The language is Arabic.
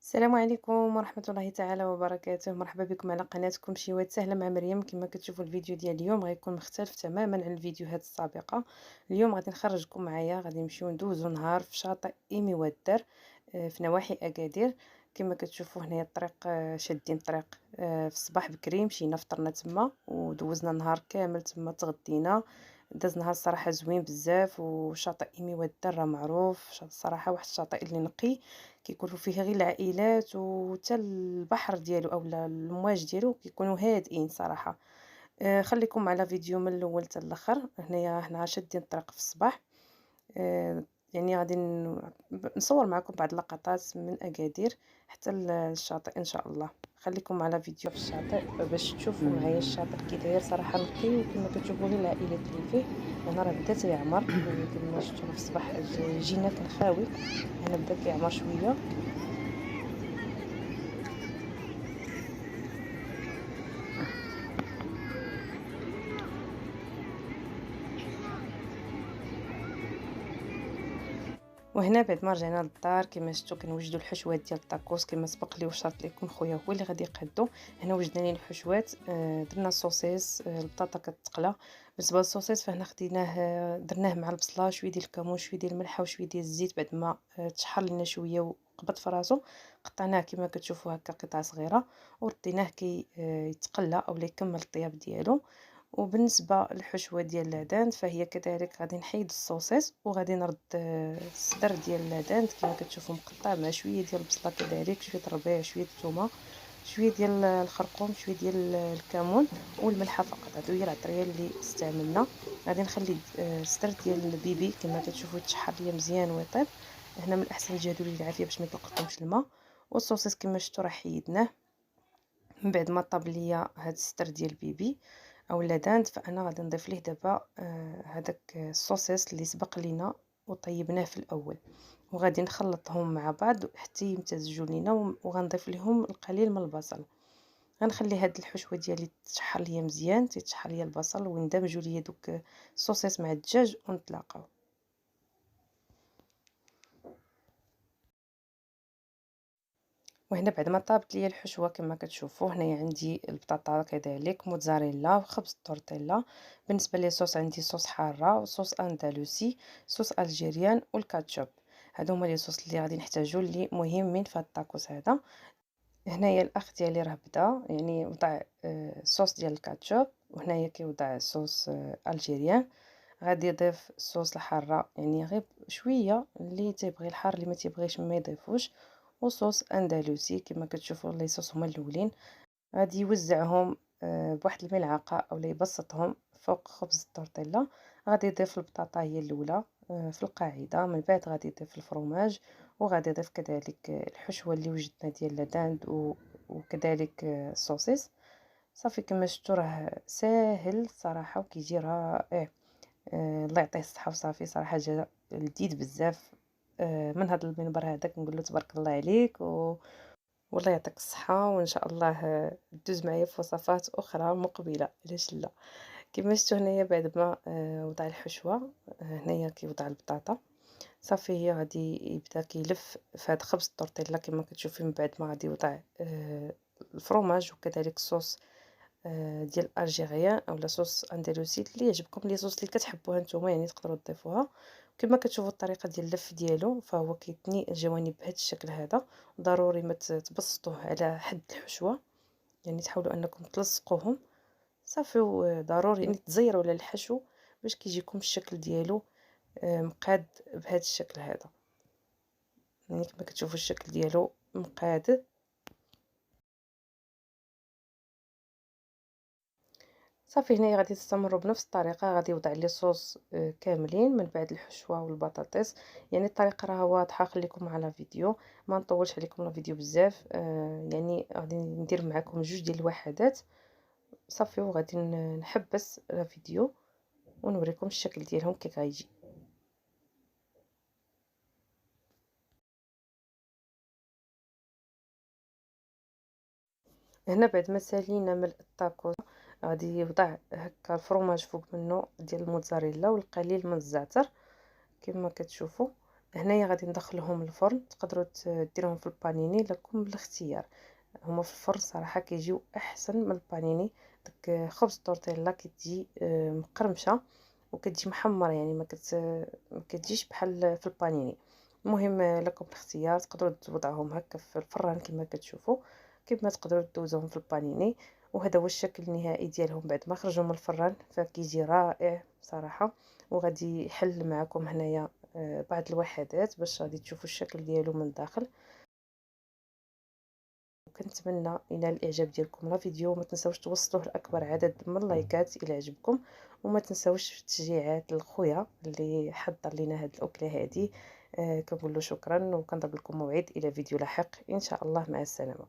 السلام عليكم ورحمة الله تعالى وبركاته. مرحبا بكم على قناتكم شيوات سهلة مع مريم. كما كتشوفوا الفيديو ديال اليوم غيكون مختلف تماما عن الفيديوهات السابقة. اليوم غادي نخرجكم معايا، غادي نمشيو ندوزو نهار في شاطئ إيمي ودر في نواحي أكادير. كما كتشوفوا هنايا الطريق، شادين الطريق. في الصباح بكري مشينا فطرنا تما ودوزنا نهار كامل تما، تغدينا. داز نهار صراحة زوين بزاف، وشاطئ إيمي ودر راه معروف صراحة، واحد الشاطئ اللي نقي كيكونوا فيه غير العائلات، وحتى البحر ديالو اولا المواج ديالو كيكونوا هادئين صراحه. خليكم على فيديو من الاول حتى الاخر. هنا شادين الطريق في الصباح. آه، يعني غادي نصور معكم بعض اللقطات من اكادير حتى الشاطئ ان شاء الله. خليكم على فيديو في الشاطئ باش تشوفوا معايا الشاطئ كي داير صراحه نقي، وكما كتشوفوا غير العائلات اللي فيه. هنا راه بدا تيعمر، يعني كما شفتوا في الصباح جينا كان خاوي، هنا بدا كيعمر شويه. وهنا بعد ما رجعنا للدار كما شفتوا كنوجدوا الحشوات ديال الطاكوس كما سبق لي وشرط لكم خويا هو اللي غادي يقادو. هنا وجدنا لي الحشوات، درنا الصوصيص، البطاطا كتقلى. بالنسبه للصوصيص فهنا خديناه، درناه مع البصله، شويه ديال الكمون، شويه ديال الملحه، وشويه ديال الزيت. بعد ما تشحر لنا شويه وقبض في راسو، قطعناه كما كتشوفوا هكا قطع صغيره، ورديناه كي يتقلى اولا يكمل الطياب ديالو. وبالنسبه للحشوه ديال العدن فهي كذلك غادي نحيد الصوصيص وغادي نرد الصدر ديال العدن كما كتشوفوا مقطع مع شويه ديال البصله، كذلك شويه الربيع، شويه الثومه، شويه ديال الخرقوم، شويه ديال الكمون والملحه فقط. هادو هي العطريه اللي استعملنا. غادي نخلي الصدر ديال البيبي كما كتشوفوا يتشحر ليا مزيان ويطيب. هنا من الاحسن تجهدوا ليه العافيه باش ما يطلقلكمش الماء. والصوصيص كما شفتوا راه حيدناه. من بعد ما طاب ليا هاد الصدر ديال البيبي اولا داند، فانا غادي نضيف ليه دابا هذاك الصوصيص اللي سبق لينا وطيبناه في الاول، وغادي نخلطهم مع بعض حتى يمتزجوا لينا، وغنضيف لهم القليل من البصل. غنخلي هاد الحشوه ديالي تشحر ليا مزيان، تيتشحر ليا البصل ويندمجوا ليا دوك الصوصيص مع الدجاج ونتلاقاو. وهنا بعد ما طابت ليا الحشوه كما كتشوفوا هنايا عندي البطاطا كذلك موتزاريلا وخبز التورتيلا. بالنسبه لي صوص عندي صوص حاره وصوص اندلسي، صوص الجيريان والكاتشوب. هادو هما لي صوص اللي غادي نحتاجو اللي مهمين في هاد الطاكوس هذا. هنايا الاخ ديالي راه بدا يعني وضع الصوص ديال الكاتشوب، وهنايا كيوضع صوص الجيريان. غادي يضيف الصوص الحاره يعني غير شويه، اللي تيبغي الحار اللي ما تيبغيش ما يضيفوش. وصوص اندلسي كما كتشوفوا لي صوص هما الاولين. غادي يوزعهم بواحد الملعقه اولا يبسطهم فوق خبز التورتيلا. غادي يضيف البطاطا هي الاولى في القاعده، من بعد غادي يضيف الفرماج، وغادي يضيف كذلك الحشوه اللي وجدنا ديال لاداند وكذلك السوسيس. صافي كما شفتوا راه ساهل صراحه وكيجي رائع. الله يعطيه الصحه وصافي صراحه جا لذيذ بزاف. من هذا المنبر هذا كنقول له تبارك الله عليك والله يعطيك الصحه، وان شاء الله دوز معايا في وصفات اخرى مقبله، علاش لا. كما شفتوا هنايا بعد ما وضع الحشوه، هنايا كيوضع البطاطا. صافي هي غادي يبدا كيلف في هذا خبز التورتيلا كما كتشوفي. من بعد ما غادي يوضع الفرomاج وكذلك الصوص ديال الجيريان اولا صوص اندلسي اللي يعجبكم، لي صوص اللي كتحبوها نتوما يعني تقدروا تضيفوها. كما كتشوفوا الطريقه ديال اللف ديالو فهو كيتني الجوانب بهذا الشكل هذا. ضروري ما تبسطوه على حد الحشوه، يعني تحاولوا انكم تلصقوهم. صافي ضروري يعني تزيروا على الحشو باش كيجيكم الشكل ديالو مقاد بهذا الشكل هذا. يعني كما كتشوفوا الشكل ديالو مقاد. صافي هنايا غادي تستمروا بنفس الطريقه. غادي يوضع لي صوص كاملين من بعد الحشوه والبطاطس. يعني الطريقه راه واضحه، خليكم على فيديو ما نطولش عليكم الفيديو بزاف. يعني غادي ندير معكم جوج ديال الوحدات صافي، وغادي نحبس الفيديو ونوريكم الشكل ديالهم كي غايجي. هنا بعد ما سالينا من الطاكو غادي يوضع هكا الفرماج فوق منه ديال الموتزاريلا والقليل من الزعتر كما كتشوفوا. هنايا غادي ندخلهم الفرن، تقدروا ديروهم في البانيني، لكم بالاختيار. هما في الفرن صراحه كيجيو احسن من البانيني. داك خبز الطورتيلا كتجي مقرمشه وكتجي محمره، يعني ما كتجيش بحال في البانيني. المهم لكم الاختيار، تقدروا توضعوهم هكا في الفران كما كتشوفوا، كيما تقدروا دوزوهم في البانيني. وهذا هو الشكل النهائي ديالهم بعد ما خرجوا من الفران، فكيجي رائع بصراحه. وغادي يحل معكم هنايا بعض الوحدات باش غادي تشوفوا الشكل ديالو من الداخل. وكنتمنى ينال الاعجاب ديالكم لا فيديو، ما تنساوش توصلوه لاكبر عدد من اللايكات الى عجبكم، وما تنساوش التشجيعات للخويا اللي حضر لينا هاد الاكله هادي. كنقول له شكرا، وكنضرب لكم موعد الى فيديو لاحق ان شاء الله. مع السلامه.